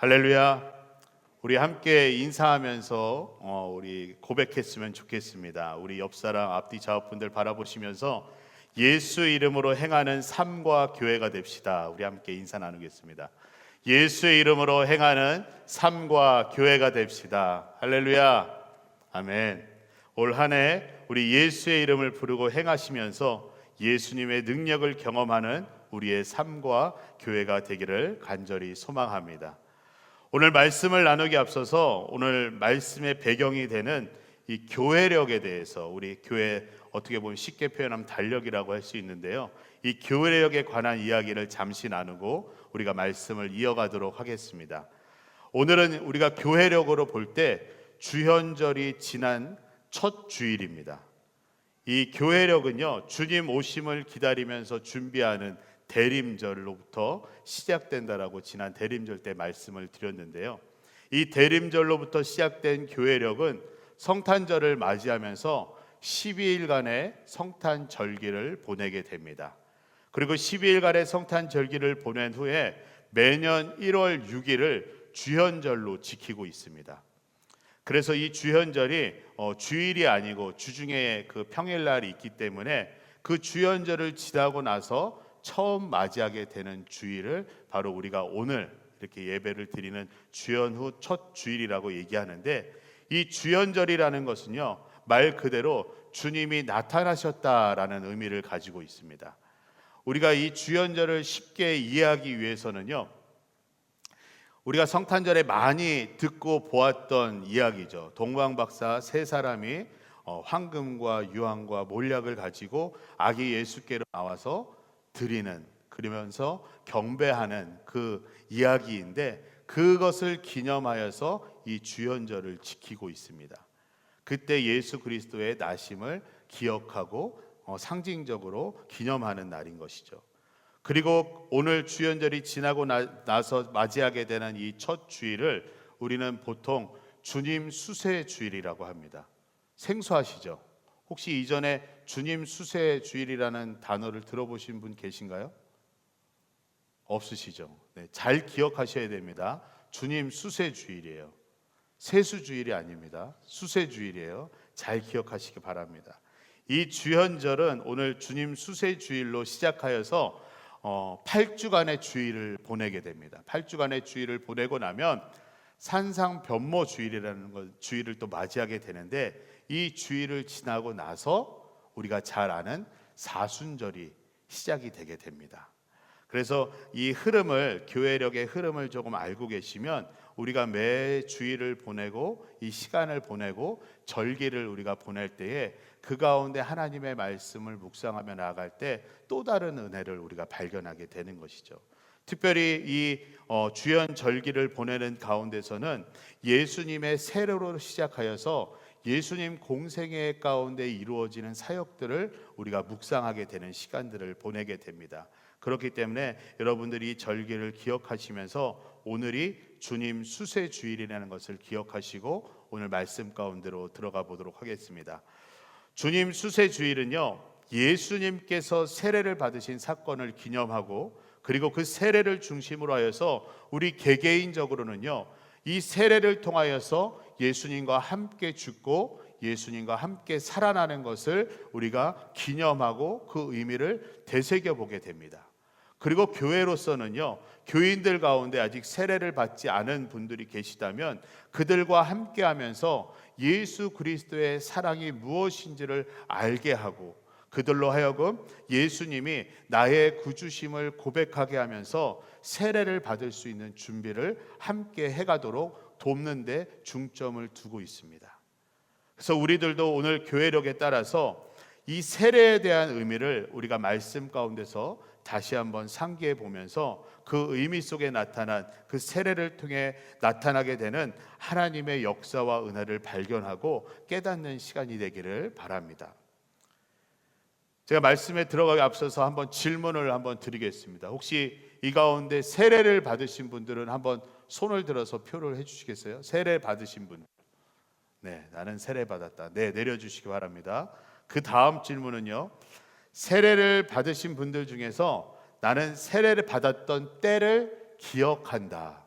할렐루야. 우리 함께 인사하면서 우리 고백했으면 좋겠습니다. 우리 옆사람 앞뒤 좌우분들 바라보시면서 예수 이름으로 행하는 삶과 교회가 됩시다. 우리 함께 인사 나누겠습니다. 예수의 이름으로 행하는 삶과 교회가 됩시다. 할렐루야. 아멘. 올 한 해 우리 예수의 이름을 부르고 행하시면서 예수님의 능력을 경험하는 우리의 삶과 교회가 되기를 간절히 소망합니다. 오늘 말씀을 나누기 앞서서 오늘 말씀의 배경이 되는 이 교회력에 대해서, 우리 교회 어떻게 보면 쉽게 표현하면 달력이라고 할 수 있는데요, 이 교회력에 관한 이야기를 잠시 나누고 우리가 말씀을 이어가도록 하겠습니다. 오늘은 우리가 교회력으로 볼 때 주현절이 지난 첫 주일입니다. 이 교회력은요, 주님 오심을 기다리면서 준비하는 대림절로부터 시작된다라고 지난 대림절 때 말씀을 드렸는데요, 이 대림절로부터 시작된 교회력은 성탄절을 맞이하면서 12일간의 성탄절기를 보내게 됩니다. 그리고 12일간의 성탄절기를 보낸 후에 매년 1월 6일을 주현절로 지키고 있습니다. 그래서 이 주현절이 주일이 아니고 주중에 그 평일날이 있기 때문에 그 주현절을 지나고 나서 처음 맞이하게 되는 주일을 바로 우리가 오늘 이렇게 예배를 드리는 주현 후 첫 주일이라고 얘기하는데, 이 주현절이라는 것은요, 말 그대로 주님이 나타나셨다라는 의미를 가지고 있습니다. 우리가 이 주현절을 쉽게 이해하기 위해서는요, 우리가 성탄절에 많이 듣고 보았던 이야기죠. 동방박사 세 사람이 황금과 유황과 몰약을 가지고 아기 예수께로 나와서 드리는, 그러면서 경배하는 그 이야기인데, 그것을 기념하여서 이 주현절을 지키고 있습니다. 그때 예수 그리스도의 나심을 기억하고 상징적으로 기념하는 날인 것이죠. 그리고 오늘 주현절이 지나고 나서 맞이하게 되는 이 첫 주일을 우리는 보통 주님 수세 주일이라고 합니다. 생소하시죠? 혹시 이전에 주님 수세 주일이라는 단어를 들어보신 분 계신가요? 없으시죠? 네, 잘 기억하셔야 됩니다. 주님 수세 주일이에요. 세수 주일이 아닙니다. 수세 주일이에요. 잘 기억하시기 바랍니다. 이 주현절은 오늘 주님 수세 주일로 시작하여서 8주간의 주일을 보내게 됩니다. 8주간의 주일을 보내고 나면 산상변모 주일이라는 주일을 또 맞이하게 되는데, 이 주일을 지나고 나서 우리가 잘 아는 사순절이 시작이 되게 됩니다. 그래서 이 흐름을, 교회력의 흐름을 조금 알고 계시면 우리가 매 주일을 보내고 이 시간을 보내고 절기를 우리가 보낼 때에 그 가운데 하나님의 말씀을 묵상하며 나아갈 때 또 다른 은혜를 우리가 발견하게 되는 것이죠. 특별히 이 주연 절기를 보내는 가운데서는 예수님의 세례로 시작하여서 예수님 공생애 가운데 이루어지는 사역들을 우리가 묵상하게 되는 시간들을 보내게 됩니다. 그렇기 때문에 여러분들이 절기를 기억하시면서 오늘이 주님 수세 주일이라는 것을 기억하시고 오늘 말씀 가운데로 들어가 보도록 하겠습니다. 주님 수세 주일은요, 예수님께서 세례를 받으신 사건을 기념하고, 그리고 그 세례를 중심으로 하여서 우리 개개인적으로는요, 이 세례를 통하여서 예수님과 함께 죽고 예수님과 함께 살아나는 것을 우리가 기념하고 그 의미를 되새겨보게 됩니다. 그리고 교회로서는요, 교인들 가운데 아직 세례를 받지 않은 분들이 계시다면 그들과 함께 하면서 예수 그리스도의 사랑이 무엇인지를 알게 하고, 그들로 하여금 예수님이 나의 구주심을 고백하게 하면서 세례를 받을 수 있는 준비를 함께 해가도록 돕는 데 중점을 두고 있습니다. 그래서 우리들도 오늘 교회력에 따라서 이 세례에 대한 의미를 우리가 말씀 가운데서 다시 한번 상기해 보면서 그 의미 속에 나타난 그 세례를 통해 나타나게 되는 하나님의 역사와 은혜를 발견하고 깨닫는 시간이 되기를 바랍니다. 제가 말씀에 들어가기 앞서서 한번 질문을 한번 드리겠습니다. 혹시 이 가운데 세례를 받으신 분들은 한번 손을 들어서 표를 해주시겠어요? 세례 받으신 분. 네, 나는 세례 받았다. 네, 내려주시기 바랍니다. 그 다음 질문은요, 세례를 받으신 분들 중에서 나는 세례를 받았던 때를 기억한다.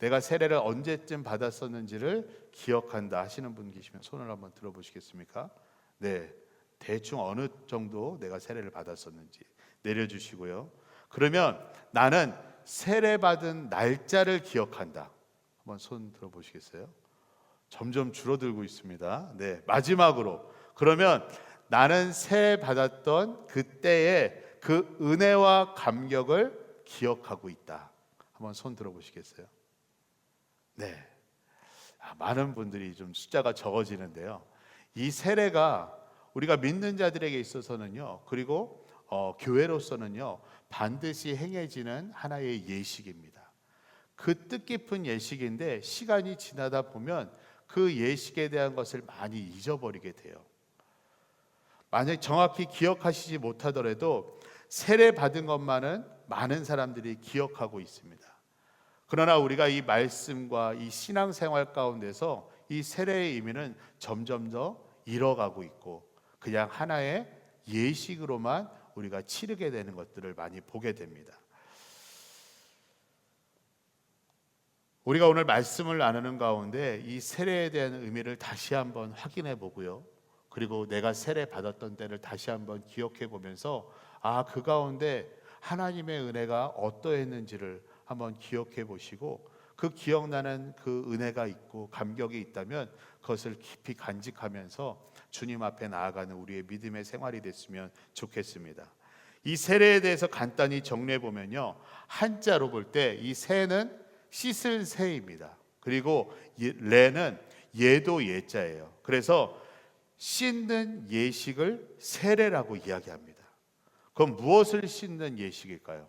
내가 세례를 언제쯤 받았었는지를 기억한다 하시는 분 계시면 손을 한번 들어보시겠습니까? 네, 대충 어느 정도 내가 세례를 받았었는지 내려주시고요. 그러면 나는 세례 받은 날짜를 기억한다. 한번 손 들어보시겠어요? 점점 줄어들고 있습니다. 네, 마지막으로 그러면 나는 세례 받았던 그때의 그 은혜와 감격을 기억하고 있다. 한번 손 들어보시겠어요? 네, 많은 분들이 좀 숫자가 적어지는데요. 이 세례가 우리가 믿는 자들에게 있어서는요, 그리고 교회로서는요, 반드시 행해지는 하나의 예식입니다. 그 뜻깊은 예식인데 시간이 지나다 보면 그 예식에 대한 것을 많이 잊어버리게 돼요. 만약 정확히 기억하시지 못하더라도 세례 받은 것만은 많은 사람들이 기억하고 있습니다. 그러나 우리가 이 말씀과 이 신앙생활 가운데서 이 세례의 의미는 점점 더 잃어가고 있고 그냥 하나의 예식으로만 우리가 치르게 되는 것들을 많이 보게 됩니다. 우리가 오늘 말씀을 나누는 가운데 이 세례에 대한 의미를 다시 한번 확인해 보고요. 그리고 내가 세례 받았던 때를 다시 한번 기억해 보면서 그 가운데 하나님의 은혜가 어떠했는지를 한번 기억해 보시고 그 기억나는 그 은혜가 있고 감격이 있다면 그것을 깊이 간직하면서 주님 앞에 나아가는 우리의 믿음의 생활이 됐으면 좋겠습니다. 이 세례에 대해서 간단히 정리해 보면요, 한자로 볼 때 이 세는 씻을 세입니다. 그리고 레는 예도 예자예요. 그래서 씻는 예식을 세례라고 이야기합니다. 그럼 무엇을 씻는 예식일까요?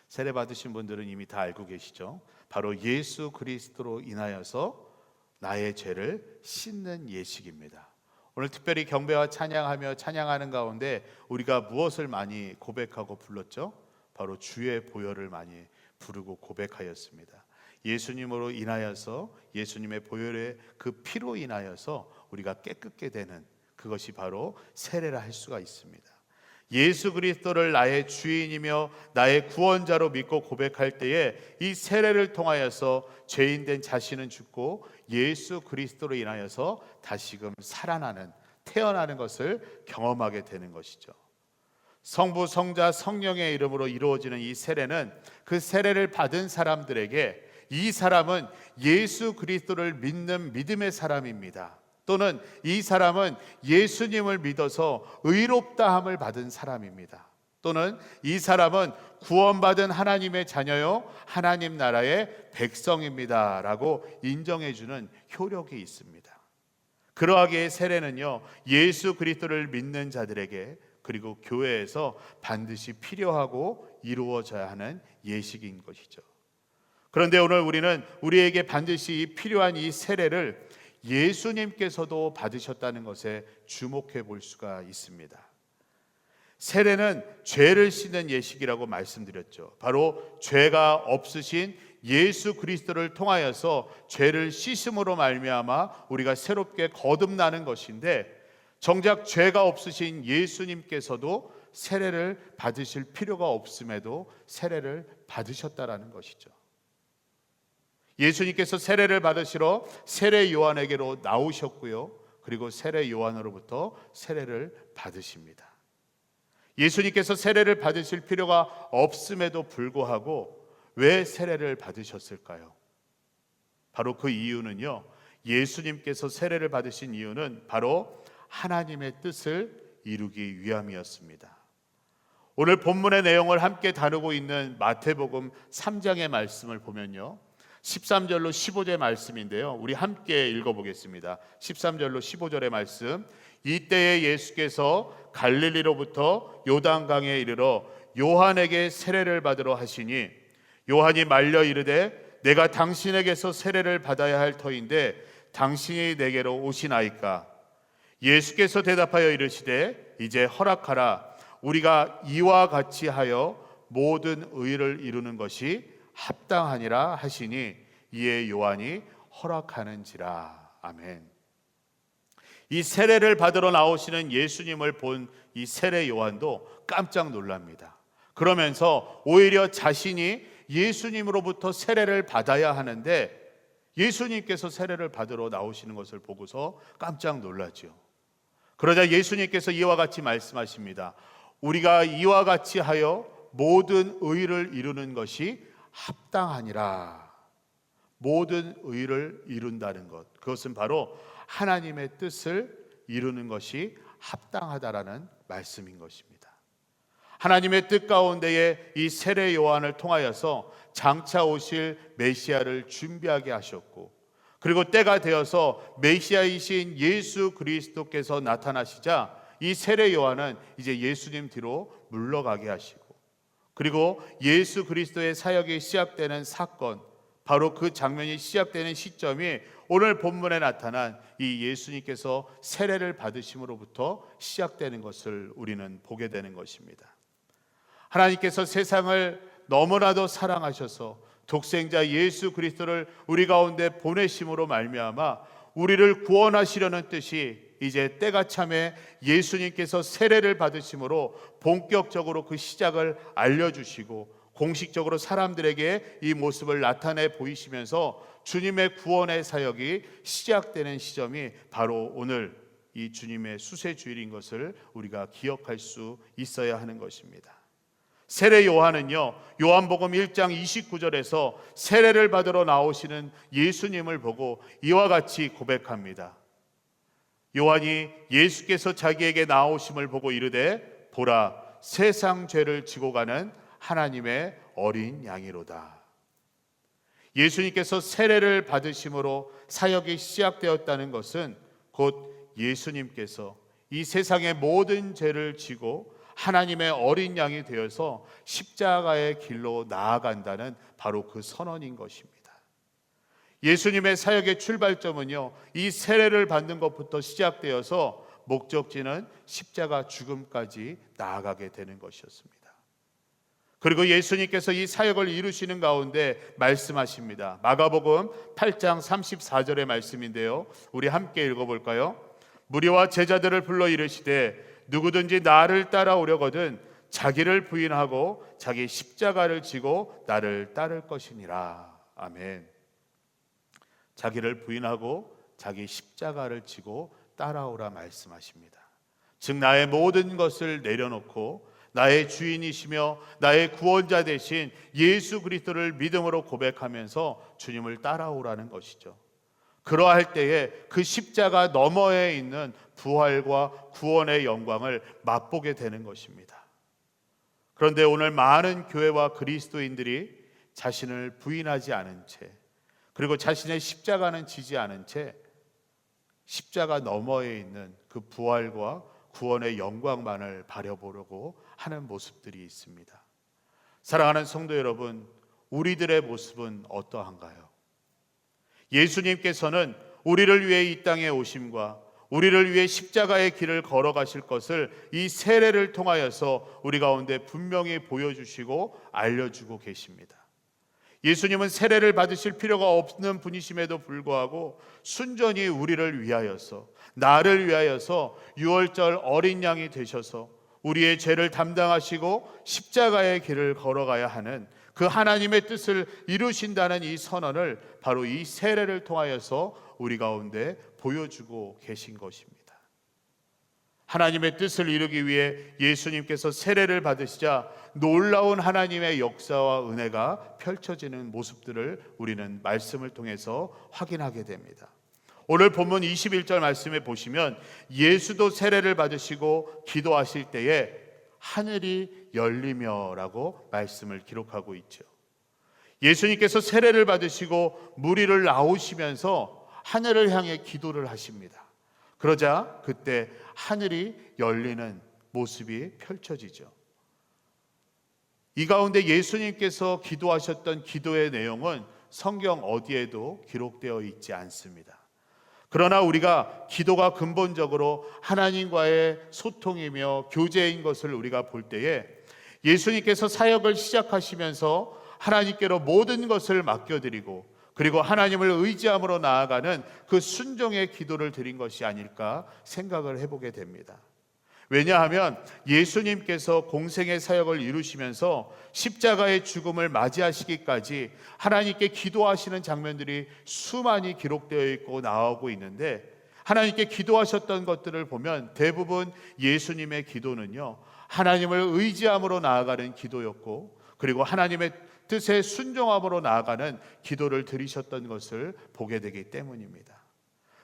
세례 받으신 분들은 이미 다 알고 계시죠. 바로 예수 그리스도로 인하여서 나의 죄를 씻는 예식입니다. 오늘 특별히 경배와 찬양하며 찬양하는 가운데 우리가 무엇을 많이 고백하고 불렀죠? 바로 주의 보혈을 많이 부르고 고백하였습니다. 예수님으로 인하여서 예수님의 보혈의 그 피로 인하여서 우리가 깨끗게 되는 그것이 바로 세례라 할 수가 있습니다. 예수 그리스도를 나의 주인이며 나의 구원자로 믿고 고백할 때에 이 세례를 통하여서 죄인된 자신은 죽고 예수 그리스도로 인하여서 다시금 살아나는 태어나는 것을 경험하게 되는 것이죠. 성부, 성자, 성령의 이름으로 이루어지는 이 세례는 그 세례를 받은 사람들에게 이 사람은 예수 그리스도를 믿는 믿음의 사람입니다. 또는 이 사람은 예수님을 믿어서 의롭다함을 받은 사람입니다. 또는 이 사람은 구원받은 하나님의 자녀요 하나님 나라의 백성입니다 라고 인정해주는 효력이 있습니다. 그러하기에 세례는요, 예수 그리스도를 믿는 자들에게 그리고 교회에서 반드시 필요하고 이루어져야 하는 예식인 것이죠. 그런데 오늘 우리는 우리에게 반드시 필요한 이 세례를 예수님께서도 받으셨다는 것에 주목해 볼 수가 있습니다. 세례는 죄를 씻는 예식이라고 말씀드렸죠. 바로 죄가 없으신 예수 그리스도를 통하여서 죄를 씻음으로 말미암아 우리가 새롭게 거듭나는 것인데, 정작 죄가 없으신 예수님께서도 세례를 받으실 필요가 없음에도 세례를 받으셨다라는 것이죠. 예수님께서 세례를 받으시러 세례 요한에게로 나오셨고요. 그리고 세례 요한으로부터 세례를 받으십니다. 예수님께서 세례를 받으실 필요가 없음에도 불구하고 왜 세례를 받으셨을까요? 바로 그 이유는요, 예수님께서 세례를 받으신 이유는 바로 하나님의 뜻을 이루기 위함이었습니다. 오늘 본문의 내용을 함께 다루고 있는 마태복음 3장의 말씀을 보면요, 13절로 15절의 말씀인데요, 우리 함께 읽어보겠습니다. 13절로 15절의 말씀. 이때에 예수께서 갈릴리로부터 요단강에 이르러 요한에게 세례를 받으러 하시니 요한이 말려 이르되 내가 당신에게서 세례를 받아야 할 터인데 당신이 내게로 오시나이까? 예수께서 대답하여 이르시되 이제 허락하라. 우리가 이와 같이 하여 모든 의를 이루는 것이 합당하니라 하시니 이에 요한이 허락하는지라. 아멘. 이 세례를 받으러 나오시는 예수님을 본 이 세례 요한도 깜짝 놀랍니다. 그러면서 오히려 자신이 예수님으로부터 세례를 받아야 하는데 예수님께서 세례를 받으러 나오시는 것을 보고서 깜짝 놀라죠. 그러자 예수님께서 이와 같이 말씀하십니다. 우리가 이와 같이 하여 모든 의를 이루는 것이 합당하니라. 모든 의를 이룬다는 것, 그것은 바로 하나님의 뜻을 이루는 것이 합당하다라는 말씀인 것입니다. 하나님의 뜻 가운데에 이 세례 요한을 통하여서 장차 오실 메시아를 준비하게 하셨고, 그리고 때가 되어서 메시아이신 예수 그리스도께서 나타나시자 이 세례 요한은 이제 예수님 뒤로 물러가게 하시고, 그리고 예수 그리스도의 사역이 시작되는 사건, 바로 그 장면이 시작되는 시점이 오늘 본문에 나타난 이 예수님께서 세례를 받으심으로부터 시작되는 것을 우리는 보게 되는 것입니다. 하나님께서 세상을 너무나도 사랑하셔서 독생자 예수 그리스도를 우리 가운데 보내심으로 말미암아 우리를 구원하시려는 뜻이 이제 때가 참에 예수님께서 세례를 받으심으로 본격적으로 그 시작을 알려주시고 공식적으로 사람들에게 이 모습을 나타내 보이시면서 주님의 구원의 사역이 시작되는 시점이 바로 오늘 이 주님의 수세주일인 것을 우리가 기억할 수 있어야 하는 것입니다. 세례 요한은요, 요한복음 1장 29절에서 세례를 받으러 나오시는 예수님을 보고 이와 같이 고백합니다. 요한이 예수께서 자기에게 나오심을 보고 이르되 보라, 세상 죄를 지고 가는 하나님의 어린 양이로다. 예수님께서 세례를 받으심으로 사역이 시작되었다는 것은 곧 예수님께서 이 세상의 모든 죄를 지고 하나님의 어린 양이 되어서 십자가의 길로 나아간다는 바로 그 선언인 것입니다. 예수님의 사역의 출발점은요, 이 세례를 받는 것부터 시작되어서 목적지는 십자가 죽음까지 나아가게 되는 것이었습니다. 그리고 예수님께서 이 사역을 이루시는 가운데 말씀하십니다. 마가복음 8장 34절의 말씀인데요, 우리 함께 읽어볼까요? 무리와 제자들을 불러 이르시되 누구든지 나를 따라오려거든 자기를 부인하고 자기 십자가를 지고 나를 따를 것이니라. 아멘. 자기를 부인하고 자기 십자가를 지고 따라오라 말씀하십니다. 즉 나의 모든 것을 내려놓고 나의 주인이시며 나의 구원자 되신 예수 그리스도를 믿음으로 고백하면서 주님을 따라오라는 것이죠. 그러할 때에 그 십자가 너머에 있는 부활과 구원의 영광을 맛보게 되는 것입니다. 그런데 오늘 많은 교회와 그리스도인들이 자신을 부인하지 않은 채, 그리고 자신의 십자가는 지지 않은 채 십자가 너머에 있는 그 부활과 구원의 영광만을 바라보려고 하는 모습들이 있습니다. 사랑하는 성도 여러분, 우리들의 모습은 어떠한가요? 예수님께서는 우리를 위해 이 땅에 오심과 우리를 위해 십자가의 길을 걸어가실 것을 이 세례를 통하여서 우리 가운데 분명히 보여주시고 알려주고 계십니다. 예수님은 세례를 받으실 필요가 없는 분이심에도 불구하고 순전히 우리를 위하여서, 나를 위하여서 유월절 어린 양이 되셔서 우리의 죄를 담당하시고 십자가의 길을 걸어가야 하는 그 하나님의 뜻을 이루신다는 이 선언을 바로 이 세례를 통하여서 우리 가운데 보여주고 계신 것입니다. 하나님의 뜻을 이루기 위해 예수님께서 세례를 받으시자 놀라운 하나님의 역사와 은혜가 펼쳐지는 모습들을 우리는 말씀을 통해서 확인하게 됩니다. 오늘 본문 21절 말씀에 보시면 예수도 세례를 받으시고 기도하실 때에 하늘이 열리며라고 말씀을 기록하고 있죠. 예수님께서 세례를 받으시고 물 위를 나오시면서 하늘을 향해 기도를 하십니다. 그러자 그때 하늘이 열리는 모습이 펼쳐지죠. 이 가운데 예수님께서 기도하셨던 기도의 내용은 성경 어디에도 기록되어 있지 않습니다. 그러나 우리가 기도가 근본적으로 하나님과의 소통이며 교제인 것을 우리가 볼 때에 예수님께서 사역을 시작하시면서 하나님께로 모든 것을 맡겨드리고 그리고 하나님을 의지함으로 나아가는 그 순종의 기도를 드린 것이 아닐까 생각을 해보게 됩니다. 왜냐하면 예수님께서 공생의 사역을 이루시면서 십자가의 죽음을 맞이하시기까지 하나님께 기도하시는 장면들이 수많이 기록되어 있고 나오고 있는데, 하나님께 기도하셨던 것들을 보면 대부분 예수님의 기도는요, 하나님을 의지함으로 나아가는 기도였고, 그리고 하나님의 뜻에 순종함으로 나아가는 기도를 드리셨던 것을 보게 되기 때문입니다.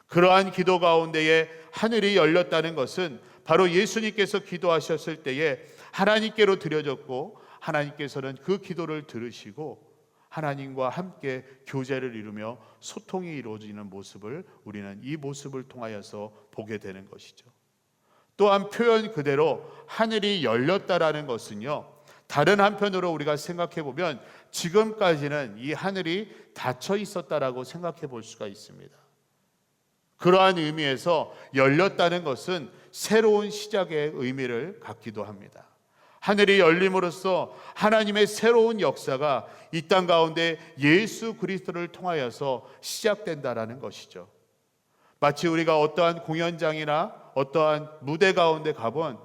그러한 기도 가운데에 하늘이 열렸다는 것은 바로 예수님께서 기도하셨을 때에 하나님께로 드려졌고, 하나님께서는 그 기도를 들으시고 하나님과 함께 교제를 이루며 소통이 이루어지는 모습을 우리는 이 모습을 통하여서 보게 되는 것이죠. 또한 표현 그대로 하늘이 열렸다라는 것은요, 다른 한편으로 우리가 생각해 보면 지금까지는 이 하늘이 닫혀 있었다라고 생각해 볼 수가 있습니다. 그러한 의미에서 열렸다는 것은 새로운 시작의 의미를 갖기도 합니다. 하늘이 열림으로써 하나님의 새로운 역사가 이 땅 가운데 예수 그리스도를 통하여서 시작된다라는 것이죠. 마치 우리가 어떠한 공연장이나 어떠한 무대 가운데 가본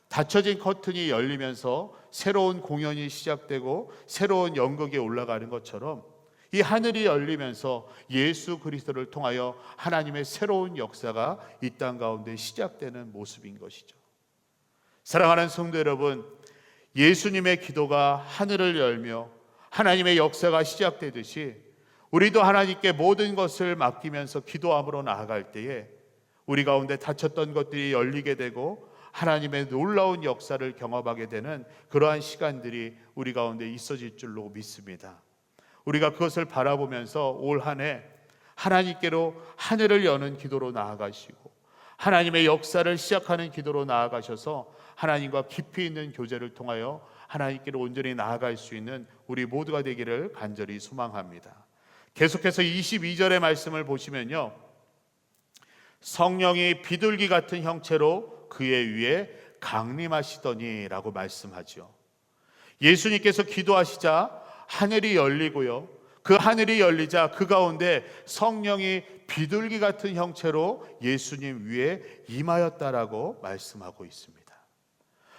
닫혀진 커튼이 열리면서 새로운 공연이 시작되고 새로운 연극이 올라가는 것처럼 이 하늘이 열리면서 예수 그리스도를 통하여 하나님의 새로운 역사가 이 땅 가운데 시작되는 모습인 것이죠. 사랑하는 성도 여러분, 예수님의 기도가 하늘을 열며 하나님의 역사가 시작되듯이 우리도 하나님께 모든 것을 맡기면서 기도함으로 나아갈 때에 우리 가운데 닫혔던 것들이 열리게 되고 하나님의 놀라운 역사를 경험하게 되는 그러한 시간들이 우리 가운데 있어질 줄로 믿습니다. 우리가 그것을 바라보면서 올 한 해 하나님께로 하늘을 여는 기도로 나아가시고 하나님의 역사를 시작하는 기도로 나아가셔서 하나님과 깊이 있는 교제를 통하여 하나님께로 온전히 나아갈 수 있는 우리 모두가 되기를 간절히 소망합니다. 계속해서 22절의 말씀을 보시면요, 성령이 비둘기 같은 형체로 그의 위에 강림하시더니 라고 말씀하죠. 예수님께서 기도하시자 하늘이 열리고요, 그 하늘이 열리자 그 가운데 성령이 비둘기 같은 형체로 예수님 위에 임하였다라고 말씀하고 있습니다.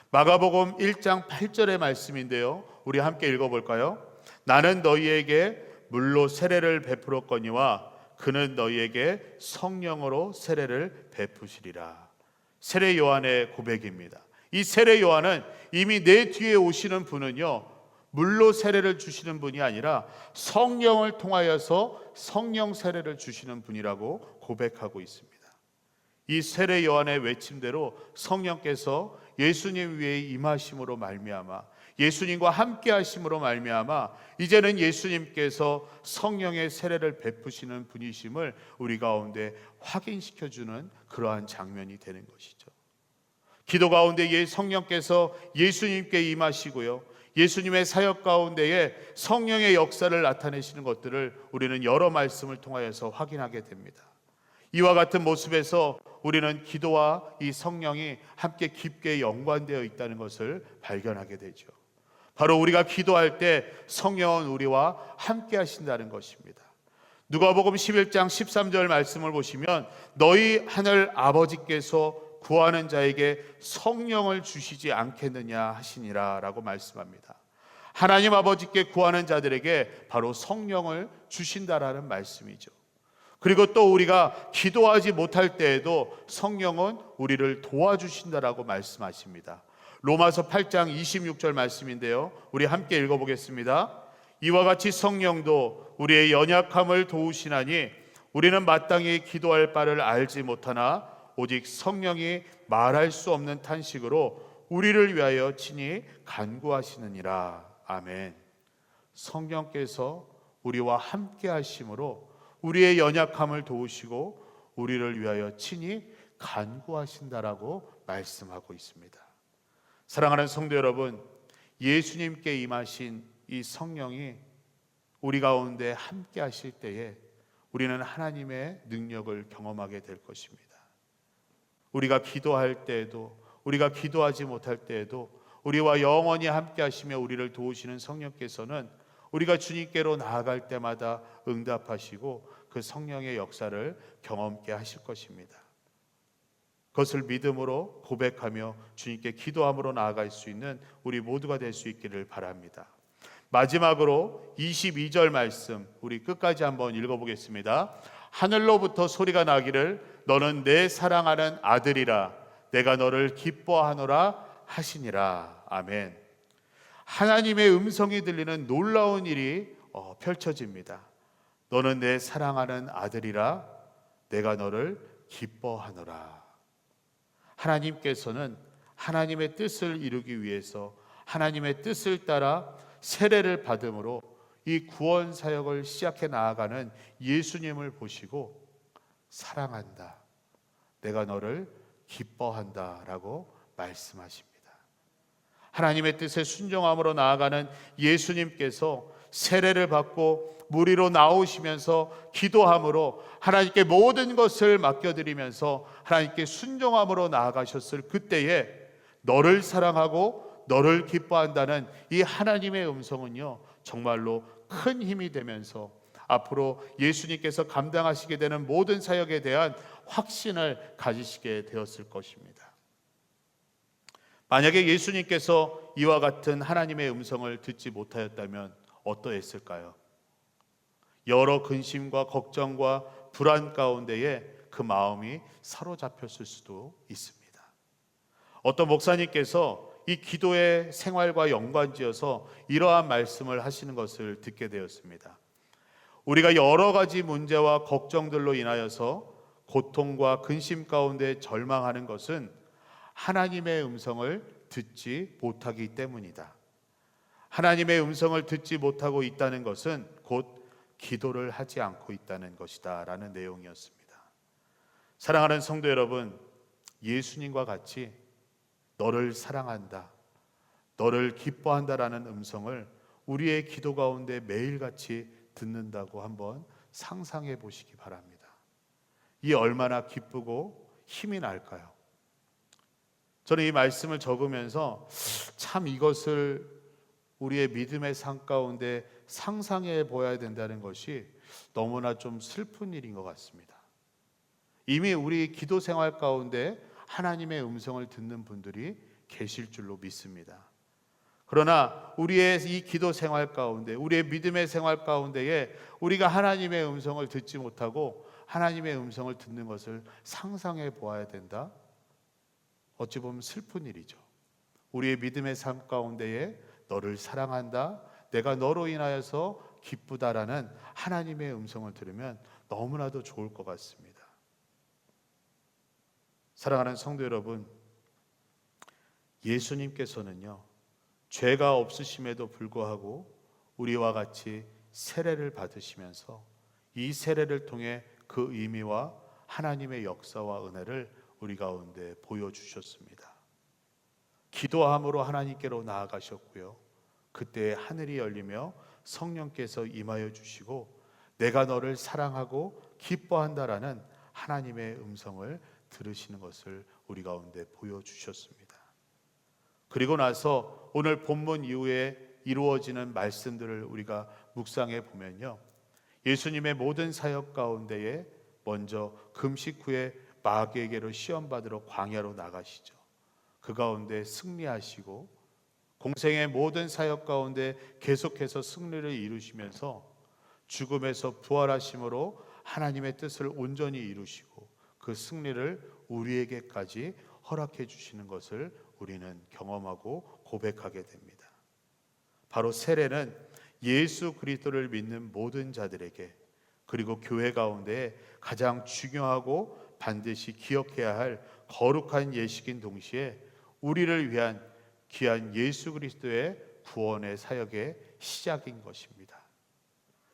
마가복음 1장 8절의 말씀인데요, 우리 함께 읽어볼까요? 나는 너희에게 물로 세례를 베풀었거니와 그는 너희에게 성령으로 세례를 베푸시리라. 세례 요한의 고백입니다. 이 세례 요한은 이미 내 뒤에 오시는 분은요, 물로 세례를 주시는 분이 아니라 성령을 통하여서 성령 세례를 주시는 분이라고 고백하고 있습니다. 이 세례 요한의 외침대로 성령께서 예수님 위에 임하심으로 말미암아, 예수님과 함께 하심으로 말미암아 이제는 예수님께서 성령의 세례를 베푸시는 분이심을 우리 가운데 확인시켜주는 그러한 장면이 되는 것이죠. 기도 가운데 성령께서 예수님께 임하시고요, 예수님의 사역 가운데에 성령의 역사를 나타내시는 것들을 우리는 여러 말씀을 통하여서 확인하게 됩니다. 이와 같은 모습에서 우리는 기도와 이 성령이 함께 깊게 연관되어 있다는 것을 발견하게 되죠. 바로 우리가 기도할 때 성령은 우리와 함께 하신다는 것입니다. 누가복음 11장 13절 말씀을 보시면 너희 하늘 아버지께서 구하는 자에게 성령을 주시지 않겠느냐 하시니라 라고 말씀합니다. 하나님 아버지께 구하는 자들에게 바로 성령을 주신다라는 말씀이죠. 그리고 또 우리가 기도하지 못할 때에도 성령은 우리를 도와주신다라고 말씀하십니다. 로마서 8장 26절 말씀인데요, 우리 함께 읽어보겠습니다. 이와 같이 성령도 우리의 연약함을 도우시나니 우리는 마땅히 기도할 바를 알지 못하나 오직 성령이 말할 수 없는 탄식으로 우리를 위하여 친히 간구하시느니라. 아멘. 성령께서 우리와 함께 하심으로 우리의 연약함을 도우시고 우리를 위하여 친히 간구하신다라고 말씀하고 있습니다. 사랑하는 성도 여러분, 예수님께 임하신 이 성령이 우리 가운데 함께 하실 때에 우리는 하나님의 능력을 경험하게 될 것입니다. 우리가 기도할 때에도, 우리가 기도하지 못할 때에도 우리와 영원히 함께 하시며 우리를 도우시는 성령께서는 우리가 주님께로 나아갈 때마다 응답하시고 그 성령의 역사를 경험케 하실 것입니다. 그것을 믿음으로 고백하며 주님께 기도함으로 나아갈 수 있는 우리 모두가 될 수 있기를 바랍니다. 마지막으로 22절 말씀 우리 끝까지 한번 읽어보겠습니다. 하늘로부터 소리가 나기를 너는 내 사랑하는 아들이라 내가 너를 기뻐하노라 하시니라. 아멘. 하나님의 음성이 들리는 놀라운 일이 펼쳐집니다. 너는 내 사랑하는 아들이라 내가 너를 기뻐하노라. 하나님께서는 하나님의 뜻을 이루기 위해서 하나님의 뜻을 따라 세례를 받음으로 이 구원 사역을 시작해 나아가는 예수님을 보시고 사랑한다, 내가 너를 기뻐한다 라고 말씀하십니다. 하나님의 뜻에 순종함으로 나아가는 예수님께서 세례를 받고 물 위로 나오시면서 기도함으로 하나님께 모든 것을 맡겨드리면서 하나님께 순종함으로 나아가셨을 그때에 너를 사랑하고 너를 기뻐한다는 이 하나님의 음성은요 정말로 큰 힘이 되면서 앞으로 예수님께서 감당하시게 되는 모든 사역에 대한 확신을 가지시게 되었을 것입니다. 만약에 예수님께서 이와 같은 하나님의 음성을 듣지 못하였다면 어떠했을까요? 여러 근심과 걱정과 불안 가운데에 그 마음이 사로잡혔을 수도 있습니다. 어떤 목사님께서 이 기도의 생활과 연관지어서 이러한 말씀을 하시는 것을 듣게 되었습니다. 우리가 여러 가지 문제와 걱정들로 인하여서 고통과 근심 가운데 절망하는 것은 하나님의 음성을 듣지 못하기 때문이다. 하나님의 음성을 듣지 못하고 있다는 것은 곧 기도를 하지 않고 있다는 것이다 라는 내용이었습니다. 사랑하는 성도 여러분, 예수님과 같이 너를 사랑한다, 너를 기뻐한다라는 음성을 우리의 기도 가운데 매일같이 듣는다고 한번 상상해 보시기 바랍니다. 이 얼마나 기쁘고 힘이 날까요? 저는 이 말씀을 적으면서 참 이것을 우리의 믿음의 삶 가운데 상상해 보아야 된다는 것이 너무나 좀 슬픈 일인 것 같습니다. 이미 우리 기도 생활 가운데 하나님의 음성을 듣는 분들이 계실 줄로 믿습니다. 그러나 우리의 이 기도 생활 가운데, 우리의 믿음의 생활 가운데에 우리가 하나님의 음성을 듣지 못하고 하나님의 음성을 듣는 것을 상상해 보아야 된다? 어찌 보면 슬픈 일이죠. 우리의 믿음의 삶 가운데에 너를 사랑한다, 내가 너로 인하여서 기쁘다라는 하나님의 음성을 들으면 너무나도 좋을 것 같습니다. 사랑하는 성도 여러분, 예수님께서는요 죄가 없으심에도 불구하고 우리와 같이 세례를 받으시면서 이 세례를 통해 그 의미와 하나님의 역사와 은혜를 우리 가운데 보여주셨습니다. 기도함으로 하나님께로 나아가셨고요, 그때 하늘이 열리며 성령께서 임하여 주시고 내가 너를 사랑하고 기뻐한다라는 하나님의 음성을 들으시는 것을 우리 가운데 보여주셨습니다. 그리고 나서 오늘 본문 이후에 이루어지는 말씀들을 우리가 묵상해 보면요, 예수님의 모든 사역 가운데에 먼저 금식 후에 마귀에게로 시험받으러 광야로 나가시죠. 그 가운데 승리하시고 공생의 모든 사역 가운데 계속해서 승리를 이루시면서 죽음에서 부활하심으로 하나님의 뜻을 온전히 이루시고 그 승리를 우리에게까지 허락해 주시는 것을 우리는 경험하고 고백하게 됩니다. 바로 세례는 예수 그리스도를 믿는 모든 자들에게, 그리고 교회 가운데 가장 중요하고 반드시 기억해야 할 거룩한 예식인 동시에 우리를 위한 귀한 예수 그리스도의 구원의 사역의 시작인 것입니다.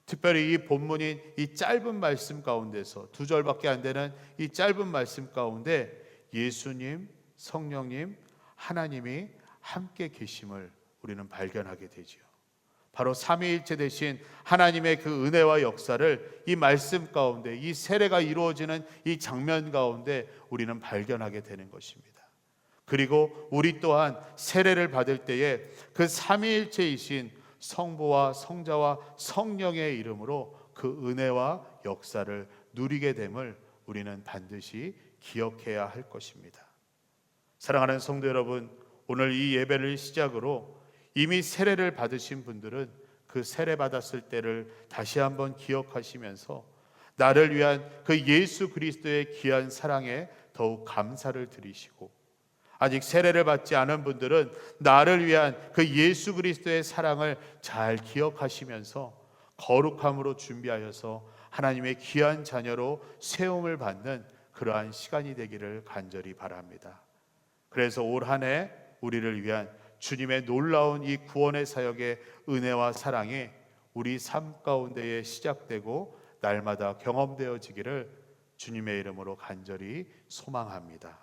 특별히 이 본문인 이 짧은 말씀 가운데서 2절밖에 안 되는 이 짧은 말씀 가운데 예수님, 성령님, 하나님이 함께 계심을 우리는 발견하게 되지요. 바로 삼위일체 되신 하나님의 그 은혜와 역사를 이 말씀 가운데, 이 세례가 이루어지는 이 장면 가운데 우리는 발견하게 되는 것입니다. 그리고 우리 또한 세례를 받을 때에 그 삼위일체이신 성부와 성자와 성령의 이름으로 그 은혜와 역사를 누리게 됨을 우리는 반드시 기억해야 할 것입니다. 사랑하는 성도 여러분, 오늘 이 예배를 시작으로 이미 세례를 받으신 분들은 그 세례 받았을 때를 다시 한번 기억하시면서 나를 위한 그 예수 그리스도의 귀한 사랑에 더욱 감사를 드리시고, 아직 세례를 받지 않은 분들은 나를 위한 그 예수 그리스도의 사랑을 잘 기억하시면서 거룩함으로 준비하여서 하나님의 귀한 자녀로 세움을 받는 그러한 시간이 되기를 간절히 바랍니다. 그래서 올 한 해 우리를 위한 주님의 놀라운 이 구원의 사역의 은혜와 사랑이 우리 삶 가운데에 시작되고 날마다 경험되어지기를 주님의 이름으로 간절히 소망합니다.